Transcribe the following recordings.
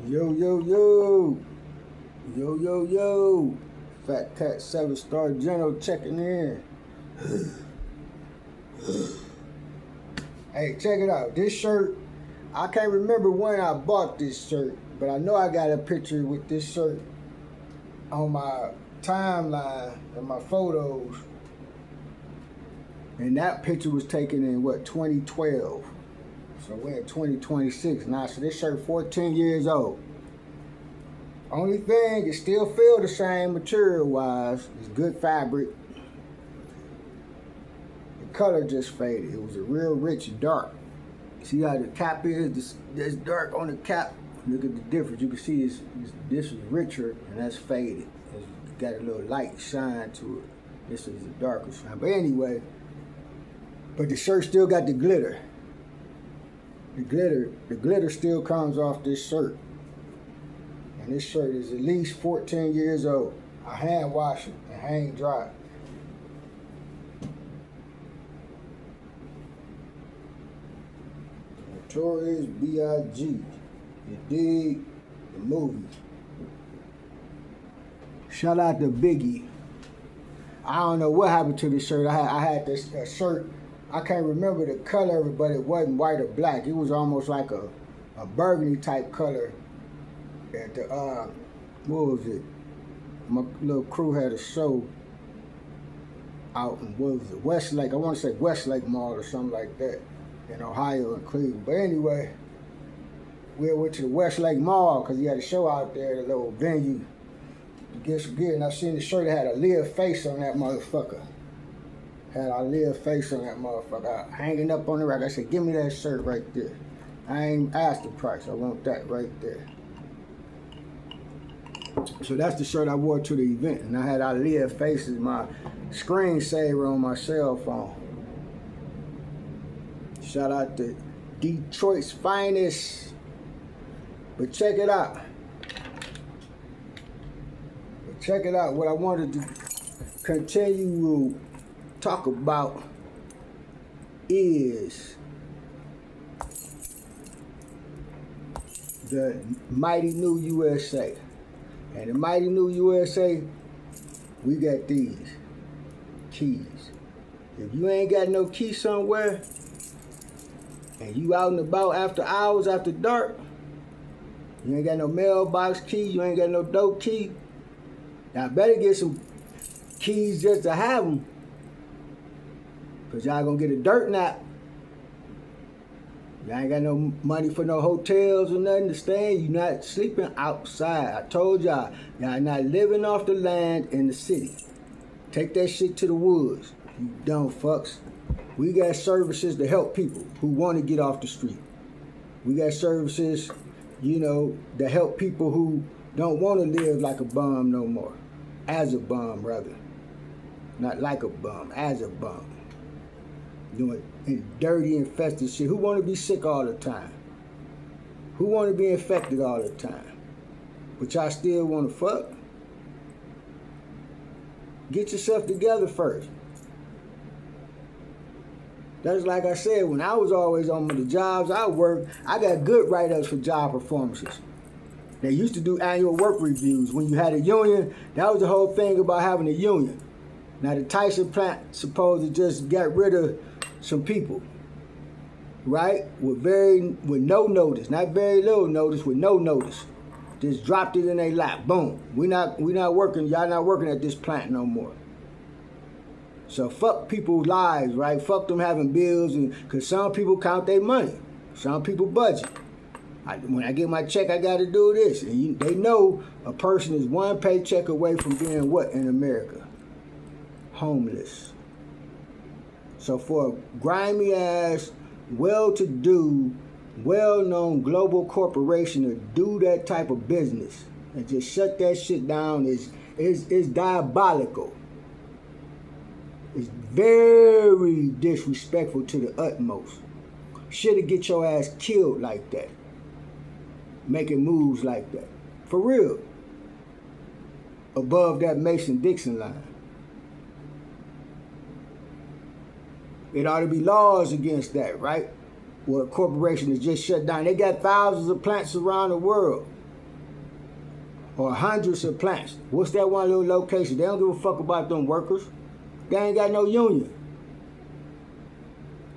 Yo, yo, yo. Yo, yo, yo. Fat Cat 7-star General checking in. Hey, check it out. This shirt, I can't remember when I bought this shirt, but I know I got a picture with this shirt on my timeline and my photos. And that picture was taken in, 2012. So we're in 2026 now. So this shirt 14 years old. Only thing, it still feel the same material-wise. It's good fabric. The color just faded. It was a real rich dark. See how the cap is? This dark on the cap. Look at the difference. You can see this is richer and that's faded. It's got a little light shine to it. This is a darker shine. But anyway, but the shirt still got the glitter. The glitter still comes off this shirt. And this shirt is at least 14 years old. I hand wash it and hang dry. Notorious B.I.G. You dig? The movie. Shout out to Biggie. I don't know what happened to this shirt. I had this shirt. I can't remember the color of it, but it wasn't white or black. It was almost like a burgundy type color. At the what was it? My little crew had a show out in, what was it, Westlake? I want to say Westlake Mall or something like that in Ohio and Cleveland. But anyway, we went to the Westlake Mall because he had a show out there at a little venue to get some gear. And I seen the shirt that had a Leah face on that motherfucker. Had a Leah face on that motherfucker hanging up on the rack. I said, give me that shirt right there. I ain't asked the price. I want that right there. So that's the shirt I wore to the event, and I had Aaliyah faces, my screensaver on my cell phone. Shout out to Detroit's finest. But check it out. What I wanted to continue to talk about is the mighty new USA. And the mighty new USA, we got these keys. If you ain't got no key somewhere, and you out and about after hours, after dark, you ain't got no mailbox key, you ain't got no door key, y'all better get some keys just to have them, because y'all gonna get a dirt nap. Y'all ain't got no money for no hotels or nothing to stay in. You not sleeping outside. I told y'all not living off the land in the city. Take that shit to the woods, you dumb fucks. We got services to help people who want to get off the street. We got services, to help people who don't want to live like a bum no more. As a bum, rather. Not like a bum, as a bum. Doing dirty, infested shit. Who want to be sick all the time? Who want to be infected all the time? But y'all still want to fuck? Get yourself together first. That's like I said, when I was always on the jobs I worked, I got good write-ups for job performances. They used to do annual work reviews. When you had a union, that was the whole thing about having a union. Now the Tyson plant supposed to just get rid of some people, right? With no notice, not very little notice, with no notice. Just dropped it in their lap. Boom. We not working. Y'all not working at this plant no more. So fuck people's lives, right? Fuck them having bills, and because some people count their money, some people budget. When I get my check, I got to do this, and they know a person is one paycheck away from being what in America? Homeless. So for a grimy ass, well-to-do, well-known global corporation to do that type of business and just shut that shit down is diabolical. It's very disrespectful to the utmost. Should get your ass killed like that. Making moves like that. For real. Above that Mason-Dixon line. It ought to be laws against that, right? Where a corporation is just shut down. They got thousands of plants around the world. or hundreds of plants. What's that one little location? They don't give a fuck about them workers. They ain't got no union.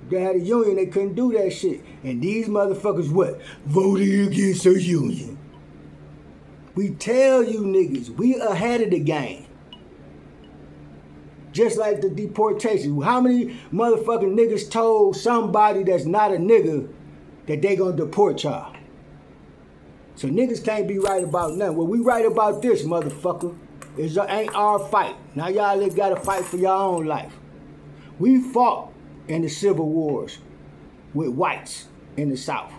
If they had a union, they couldn't do that shit. And these motherfuckers what? Voted against a union. We tell you niggas, we ahead of the game. Just like the deportation. How many motherfucking niggas told somebody that's not a nigga that they gonna deport y'all? So niggas can't be right about nothing. Well, we right about this, motherfucker. It ain't our fight. Now y'all gotta fight for your own life. We fought in the civil wars with whites in the South.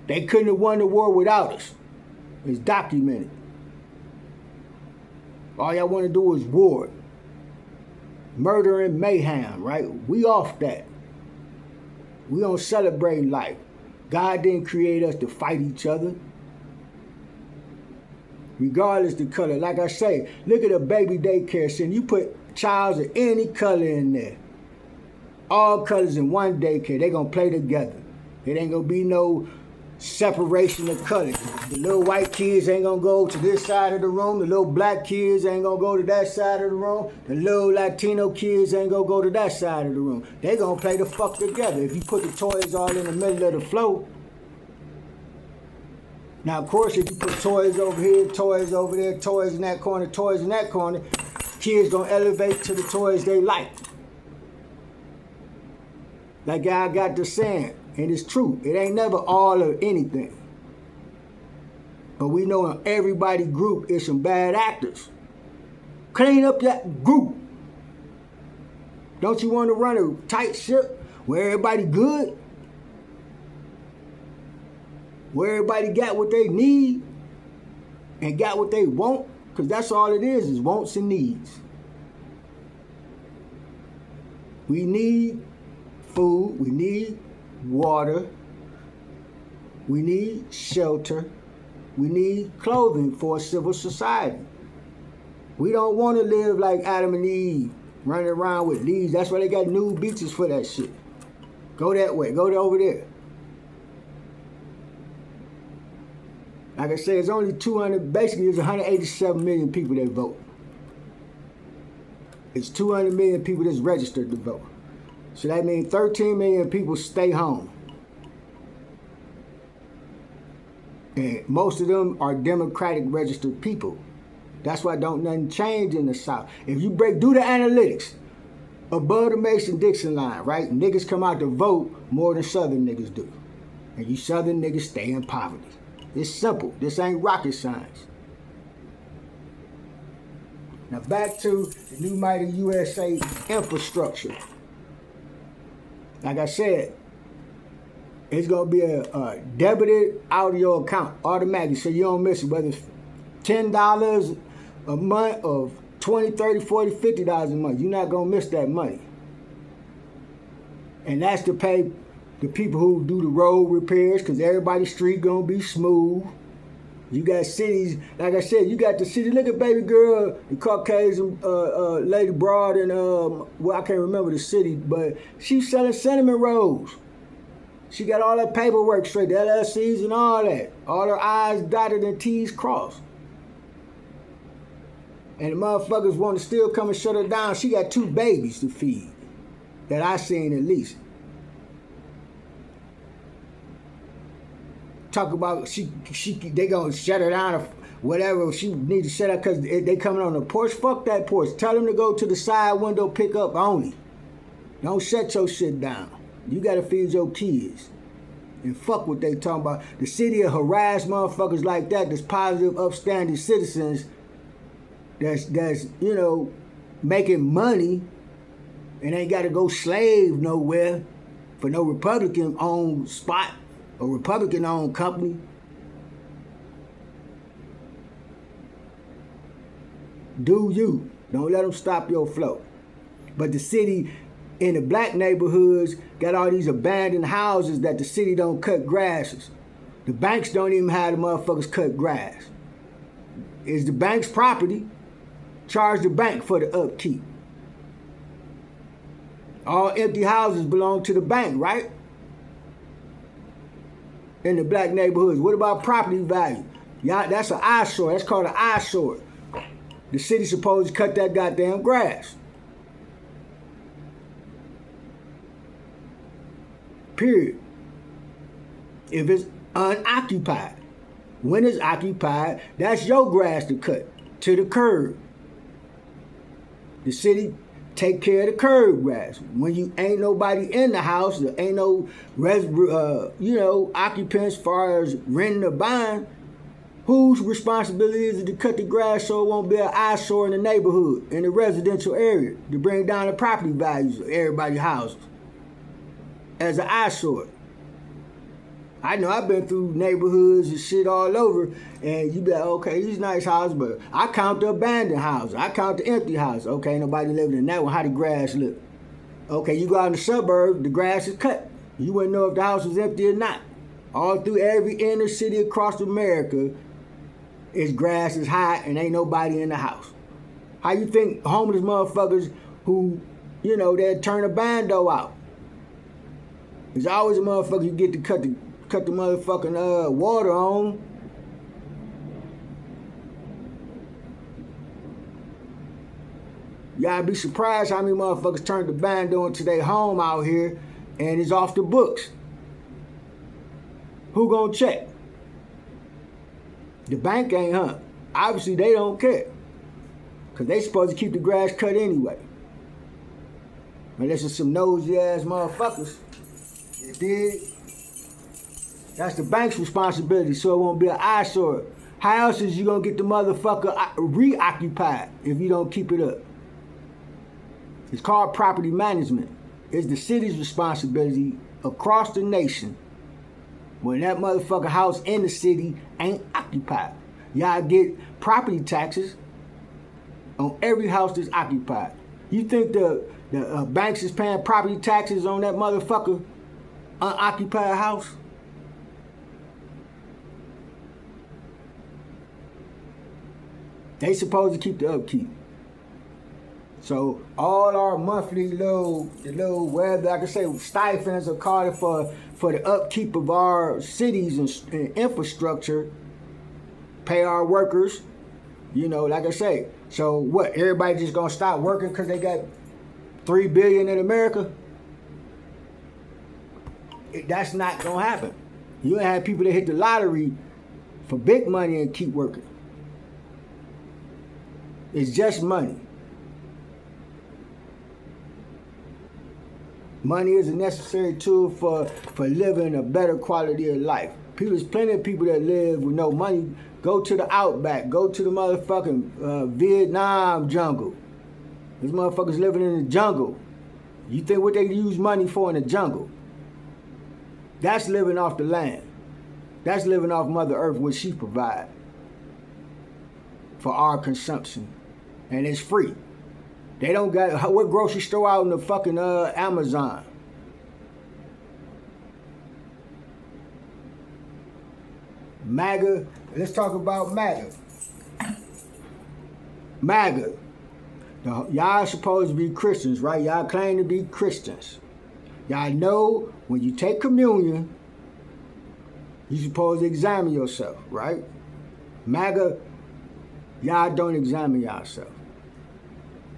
They couldn't have won the war without us. It's documented. All y'all want to do is war. Murder and mayhem, right? We off that. We don't celebrate life. God didn't create us to fight each other. Regardless the color. Like I say, look at a baby daycare center. You put childs of any color in there. All colors in one daycare. They gonna play together. It ain't gonna be no separation of colors. The little white kids ain't gonna go to this side of the room. The little black kids ain't gonna go to that side of the room. The little Latino kids ain't gonna go to that side of the room. They gonna play the fuck together. If you put the toys all in the middle of the floor. Now, of course, if you put toys over here, toys over there, toys in that corner, kids gonna elevate to the toys they like. Like I got the saying, and it's true. It ain't never all or anything. But we know in everybody group is some bad actors. Clean up that group. Don't you want to run a tight ship where everybody good? Where everybody got what they need and got what they want? Because that's all it is wants and needs. We need food, we need water, we need shelter, we need clothing for a civil society. We don't want to live like Adam and Eve, running around with leaves. That's why they got nude beaches for that shit. Go that way, go over there. Like I said, it's only 200, basically there's 187 million people that vote. It's 200 million people that's registered to vote. So that means 13 million people stay home. And most of them are Democratic registered people. That's why don't nothing change in the South. If you do the analytics, above the Mason-Dixon line, right? Niggas come out to vote more than Southern niggas do. And you Southern niggas stay in poverty. It's simple. This ain't rocket science. Now back to the New Mighty USA infrastructure. Like I said, it's going to be a debited out of your account automatically so you don't miss it. Whether it's $10 a month or $20, $30, $40, $50 a month, you're not going to miss that money. And that's to pay the people who do the road repairs, because everybody's street going to be smooth. You got cities, like I said, you got the city. Look at baby girl, the Caucasian lady broad in, well, I can't remember the city, but she's selling cinnamon rolls. She got all that paperwork straight, the LLCs and all that. All her I's dotted and T's crossed. And the motherfuckers want to still come and shut her down. She got 2 babies to feed, that I seen at least. Talk about they gonna shut her down or whatever. She need to shut up because they coming on the porch. Fuck that porch. Tell them to go to the side window, pick up only. Don't shut your shit down. You gotta feed your kids. And fuck what they talking about. The city will harass motherfuckers like that. That's positive, upstanding citizens. That's you know, making money and ain't gotta go slave nowhere for no Republican owned spot. A Republican-owned company. Do you. Don't let them stop your flow. But the city in the black neighborhoods got all these abandoned houses that the city don't cut grasses. The banks don't even have the motherfuckers cut grass. It's the bank's property. Charge the bank for the upkeep. All empty houses belong to the bank, right? in the black neighborhoods? What about property value? Yeah, that's an eyesore. That's called an eyesore. The city's supposed to cut that goddamn grass. Period. If it's unoccupied. When it's occupied, that's your grass to cut to the curb. The city take care of the curb grass. When you ain't nobody in the house, there ain't no occupants as far as renting or buying, whose responsibility is it to cut the grass so it won't be an eyesore in the neighborhood, in the residential area, to bring down the property values of everybody's houses as an eyesore? I know I've been through neighborhoods and shit all over, and you be like, okay, these nice houses, but I count the abandoned houses. I count the empty houses. Okay, nobody living in that one. How the grass look? Okay, you go out in the suburbs, the grass is cut. You wouldn't know if the house was empty or not. All through every inner city across America, its grass is high and ain't nobody in the house. How you think homeless motherfuckers who, they'll turn a bando out? There's always a motherfucker you get to cut the motherfucking water on. Y'all be surprised how many motherfuckers turn the bando into their home out here and it's off the books. Who gonna check? The bank ain't, huh? Obviously they don't care. Cause they supposed to keep the grass cut anyway. Unless it's some nosy ass motherfuckers. You dig? That's the bank's responsibility, so it won't be an eyesore. How else is you gonna get the motherfucker reoccupied if you don't keep it up? It's called property management. It's the city's responsibility across the nation when that motherfucker house in the city ain't occupied. Y'all get property taxes on every house that's occupied. You think the banks is paying property taxes on that motherfucker unoccupied house? They supposed to keep the upkeep. So all our monthly little whatever I can say stipends are called for the upkeep of our cities and infrastructure. Pay our workers, like I say. So what? Everybody just gonna stop working because they got $3 billion in America? That's not gonna happen. You ain't have people that hit the lottery for big money and keep working. It's just money. Money is a necessary tool for living a better quality of life. There's plenty of people that live with no money. Go to the outback. Go to the motherfucking Vietnam jungle. These motherfuckers living in the jungle. You think what they use money for in the jungle? That's living off the land. That's living off Mother Earth, what she provides for our consumption. And it's free. They don't got what grocery store out in the fucking Amazon. MAGA. Let's talk about MAGA. MAGA. Y'all supposed to be Christians, right? Y'all claim to be Christians. Y'all know when you take communion, you're supposed to examine yourself, right? MAGA, y'all don't examine yourself.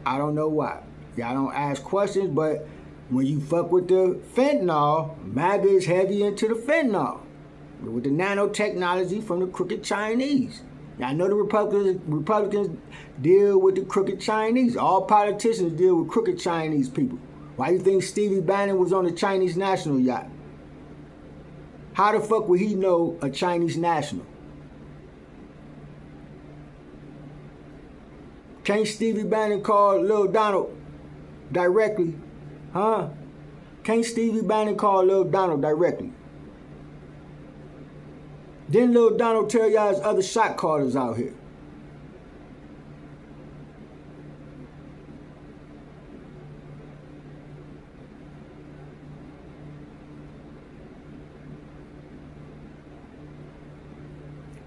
I don't know why. Y'all don't ask questions, but when you fuck with the fentanyl, MAGA is heavy into the fentanyl. With the nanotechnology from the crooked Chinese. Y'all know the Republicans deal with the crooked Chinese. All politicians deal with crooked Chinese people. Why do you think Stevie Bannon was on the Chinese national yacht? How the fuck would he know a Chinese national? Can't Stevie Bannon call Lil Donald directly? Huh? Can't Stevie Bannon call Lil Donald directly? Didn't Lil Donald tell y'all his other shot callers out here?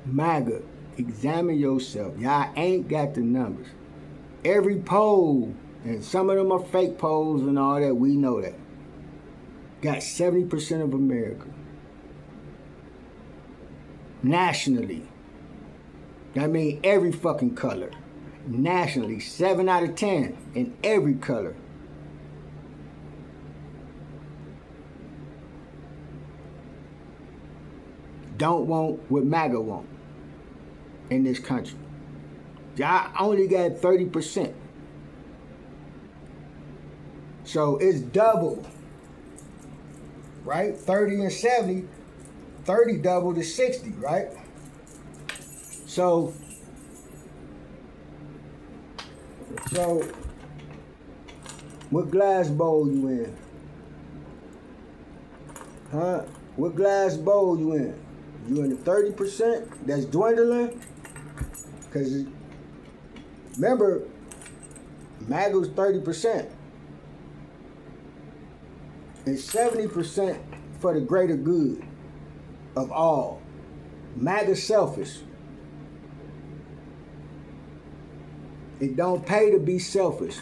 MAGA, examine yourself. Y'all ain't got the numbers. Every poll, and some of them are fake polls and all that, we know that, got 70% of America. nationally. That means every fucking color. Nationally, 7 out of 10 in every color. Don't want what MAGA want in this country. Y'all only got 30%. So it's double. Right? 30 and 70. 30 double to 60, right? So what glass bowl you in? Huh? What glass bowl you in? You in the 30% that's dwindling? Because remember, MAGA's 30%. It's 70% for the greater good of all. MAGA's selfish. It don't pay to be selfish.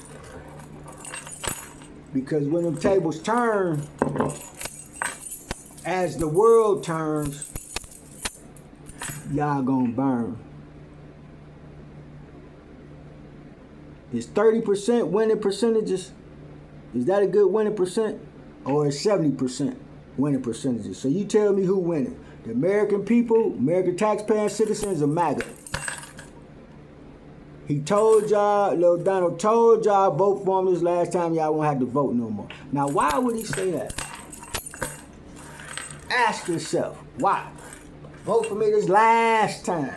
Because when them tables turn, as the world turns, y'all gonna burn. Is 30% winning percentages? Is that a good winning percent? Or is 70% winning percentages? So you tell me who winning. The American people, American taxpaying citizens, or MAGA? He told y'all, Lil Donald told y'all, vote for him this last time, y'all won't have to vote no more. Now, why would he say that? Ask yourself, why? Vote for me this last time.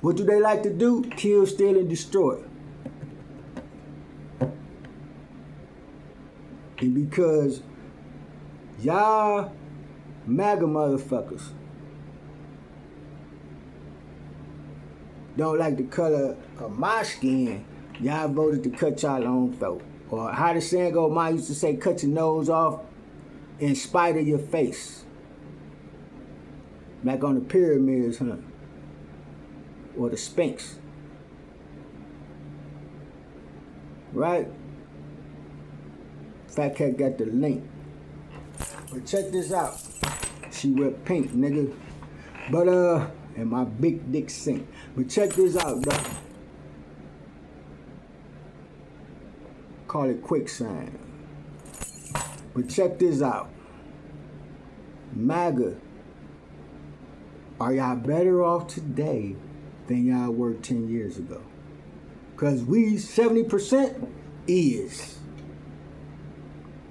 What do they like to do? Kill, steal, and destroy. And because y'all MAGA motherfuckers don't like the color of my skin, y'all voted to cut y'all own throat. Or how the saying go, mine used to say, cut your nose off in spite of your face. Like on the pyramids, huh? Or the Sphinx. Right? Fat Cat got the link. But check this out. She wear pink, nigga. But, and my big dick sink. But check this out, though. Call it quicksand. But check this out. MAGA, are y'all better off today than y'all were 10 years ago? Because we, 70% is.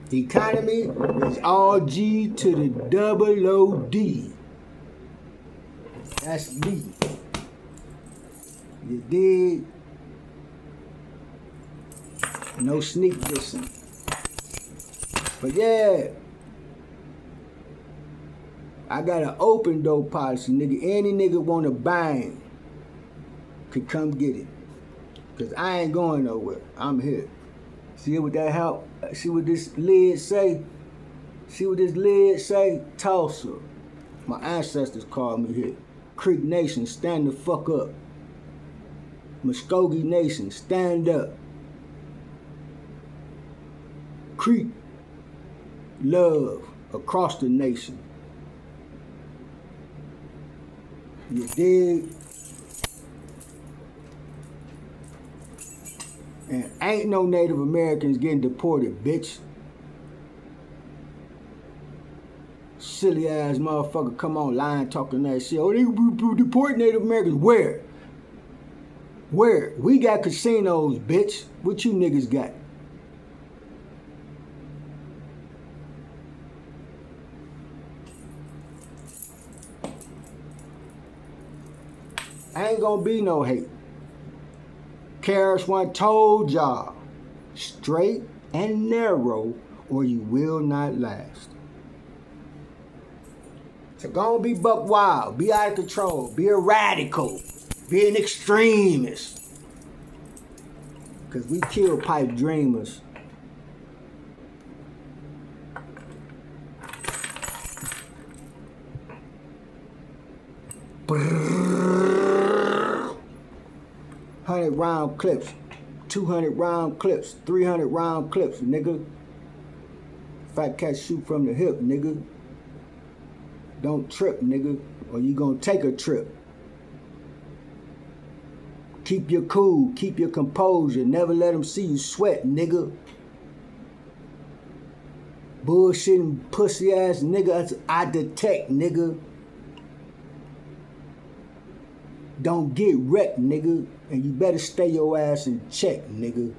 The economy is all G to the double O-D. That's me. You dig? No sneak dissing. But yeah, I got an open door policy, nigga. Any nigga wanna bang could come get it. Cause I ain't going nowhere. I'm here. See what that help? See what this lid say? See what this lid say? Tulsa. My ancestors called me here. Creek Nation, stand the fuck up. Muskogee Nation, stand up. Creek love across the nation. You dig? And ain't no Native Americans getting deported, bitch. Silly ass motherfucker come on lying talking that shit. Oh, they deport Native Americans. Where? Where? We got casinos, bitch. What you niggas got? Ain't gonna be no hate. KRS-One told y'all, straight and narrow, or you will not last. So go and be buck wild, be out of control, be a radical, be an extremist. Because we kill pipe dreamers. Brrr. 100 round clips, 200 round clips, 300 round clips, nigga. Fat cats shoot from the hip, nigga. Don't trip, nigga, or you gonna take a trip. Keep your cool, keep your composure. Never let them see you sweat, nigga. Bullshitting pussy ass nigga, I detect, nigga. Don't get wrecked, nigga. And you better stay your ass in check, nigga.